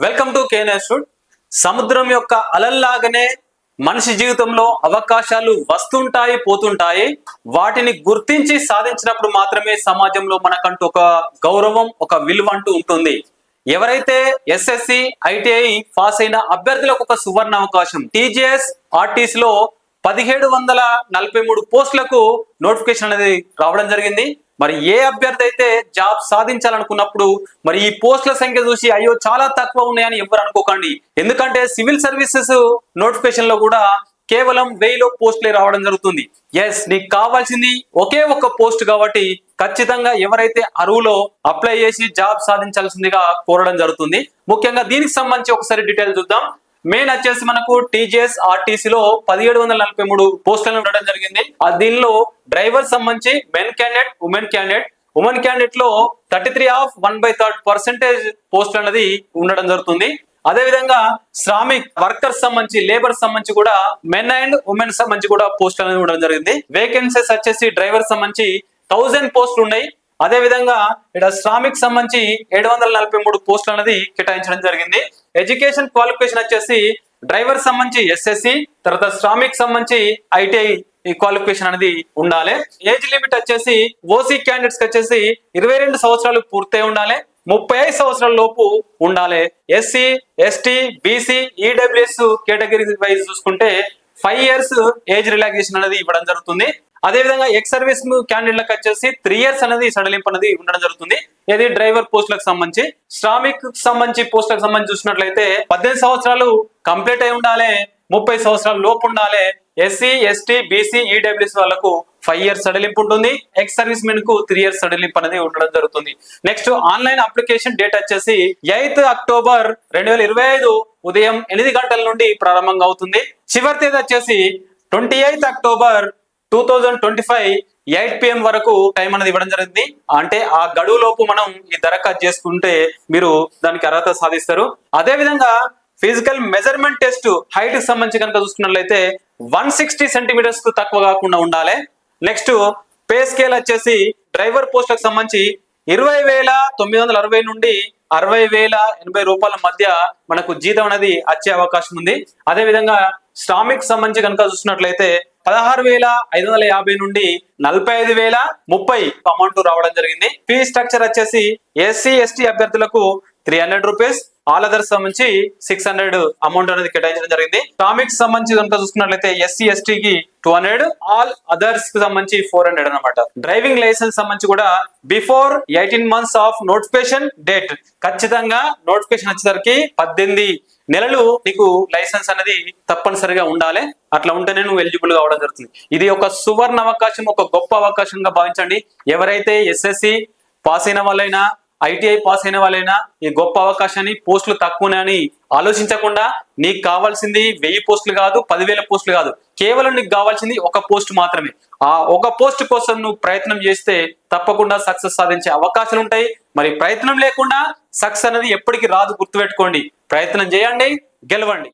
Welcome to KNS. సముద్రం యొక్క అలల్లాగానే మనిషి జీవితంలో అవకాశాలు వస్తుంటాయి, పోతుంటాయి. వాటిని గుర్తించి సాధించినప్పుడు మాత్రమే సమాజంలో మనకంటూ ఒక గౌరవం, ఒక విలువ అంటూ ఉంటుంది. ఎవరైతే ఎస్ఎస్సి, ఐటీఐ పాస్ అయిన అభ్యర్థులకు ఒక సువర్ణ అవకాశం. టీజీఎస్, ఆర్టీసీలో 1743 పోస్టులకు నోటిఫికేషన్ అనేది రావడం జరిగింది. మరి ఏ అభ్యర్థి అయితే జాబ్ సాధించాలనుకున్నప్పుడు మరి ఈ పోస్టుల సంఖ్య చూసి అయ్యో చాలా తక్కువ ఉన్నాయని ఎవరు అనుకోకండి. ఎందుకంటే సివిల్ సర్వీసెస్ నోటిఫికేషన్ లో కూడా కేవలం 1000 పోస్టులే రావడం జరుగుతుంది. ఎస్, నీకు కావాల్సింది ఒకే ఒక్క పోస్ట్ కాబట్టి ఖచ్చితంగా ఎవరైతే అరువులో అప్లై చేసి జాబ్ సాధించాల్సిందిగా కోరడం జరుగుతుంది. ముఖ్యంగా దీనికి సంబంధించి ఒకసారి డీటెయిల్ చూద్దాం. మెయిన్ వచ్చేసి మనకు టీజీఎస్, ఆర్టీసీలో 1743 పోస్టులను ఉండడం జరిగింది. దీనిలో డ్రైవర్ సంబంధించి men candidate, women candidate. Women candidate లో 33.1% పోస్టులు అనేది ఉండడం జరుగుతుంది. అదే విధంగా శ్రామిక్ వర్కర్స్ సంబంధించి, లేబర్ సంబంధించి కూడా మెన్ అండ్ ఉమెన్ సంబంధించి కూడా పోస్టులు అనేది ఉండడం జరిగింది. వేకెన్సీస్ వచ్చేసి డ్రైవర్ సంబంధించి 1000 పోస్టులు ఉన్నాయి. అదే విధంగా ఇక్కడ శ్రామిక్ సంబంధించి 743 పోస్టులు అనేది కేటాయించడం జరిగింది. ఎడ్యుకేషన్ క్వాలిఫికేషన్ వచ్చేసి డ్రైవర్ సంబంధించి ఎస్ఎస్సి, తర్వాత శ్రామిక్ సంబంధించి ఐటీఐ క్వాలిఫికేషన్ అనేది ఉండాలి. ఏజ్ లిమిట్ వచ్చేసి ఓసీ క్యాండిడేట్స్ కి వచ్చేసి 22 సంవత్సరాలు పూర్తయి ఉండాలి, 35 సంవత్సరాల లోపు ఉండాలి. SC, ST, BC, EWS category wise చూసుకుంటే 5 years ఏజ్ రిలాక్సేషన్ అనేది ఇవ్వడం జరుగుతుంది. అదే విధంగా ఎక్స్ సర్వీస్ క్యాండిడేట్లకు వచ్చేసి 3 years అనేది సడలింపు అనేది ఉండడం జరుగుతుంది. ఇది డ్రైవర్ పోస్టులకు సంబంధించి. శ్రామిక్ సంబంధించి పోస్టులకు సంబంధించి చూసినట్లయితే 18 సంవత్సరాలు కంప్లీట్ అయి ఉండాలి, 30 సంవత్సరాల లోపు ఉండాలి. ఎస్సీ, ఎస్టీ, బీసీ, ఈడబ్ల్యూఎస్ వాళ్ళకు 5 years సడలింపు ఉంటుంది. ఎక్స్ సర్వీస్ మెన్ కు 3 years సడలింపు అనేది ఉండడం జరుగుతుంది. నెక్స్ట్ ఆన్లైన్ అప్లికేషన్ డేట్ వచ్చేసి 8th October 2025 ఉదయం 8 గంటల నుండి ప్రారంభంగా అవుతుంది. చివరి తేదీ వచ్చేసి 28th October 2025 8 PM వరకు టైం అనేది ఇవ్వడం జరిగింది. అంటే ఆ గడువు లోపు మనం ఈ దరఖాస్తు చేసుకుంటే మీరు దానికి అర్హత సాధిస్తారు. అదే విధంగా ఫిజికల్ మెజర్మెంట్ టెస్ట్ హైట్ కి సంబంధించి కనుక చూసుకున్నట్లయితే 160 centimeters కు తక్కువ కాకుండా ఉండాలి. నెక్స్ట్ పే స్కేల్ వచ్చేసి డ్రైవర్ పోస్టులకు సంబంధించి 20,960 నుండి 60,080 రూపాయల మధ్య మనకు జీతం అనేది వచ్చే అవకాశం ఉంది. అదే విధంగా శ్రామిక్ సంబంధించి కనుక చూసినట్లయితే 16,550 నుండి 45,030 అమౌంట్ రావడం జరిగింది. ఫీ స్ట్రక్చర్ వచ్చేసి ఎస్సీ, ఎస్టీ అభ్యర్థులకు 300 రూపీస్, ఆల్ అదర్స్ సంబంధించి 600 అమౌంట్ అనేది కేటాయించడం జరిగింది. శ్రామిక్ సంబంధించి కనుక చూసుకున్నట్లయితే ఎస్సీ, ఎస్టీకి 200, ఆల్ అదర్స్ కి సంబంధించి 400 అనమాట. డ్రైవింగ్ లైసెన్స్ సంబంధించి కూడా before 18 months of notification date, ఖచ్చితంగా నోటిఫికేషన్ వచ్చేసరికి 18 నెలలు నీకు లైసెన్స్ అనేది తప్పనిసరిగా ఉండాలి. అట్లా ఉంటేనే నువ్వు ఎలిజిబుల్ కావడం జరుగుతుంది. ఇది ఒక సువర్ణ అవకాశం, ఒక గొప్ప అవకాశంగా భావించండి. ఎవరైతే ఎస్ఎస్సి పాస్ అయిన వాళ్ళైనా, ఐటీఐ పాస్ అయిన వాళ్ళైనా ఈ గొప్ప అవకాశాన్ని, పోస్టులు తక్కువనే అని ఆలోచించకుండా నీకు కావాల్సింది 1000 పోస్టులు కాదు, 10,000 పోస్టులు కాదు, కేవలం నీకు కావాల్సింది ఒక పోస్ట్ మాత్రమే. ఆ ఒక పోస్ట్ కోసం నువ్వు ప్రయత్నం చేస్తే తప్పకుండా సక్సెస్ సాధించే అవకాశాలు ఉంటాయి. మరి ప్రయత్నం లేకుండా సక్సెస్ అనేది ఎప్పటికీ రాదు, గుర్తుపెట్టుకోండి. ప్రయత్నం చేయండి, గెలవండి.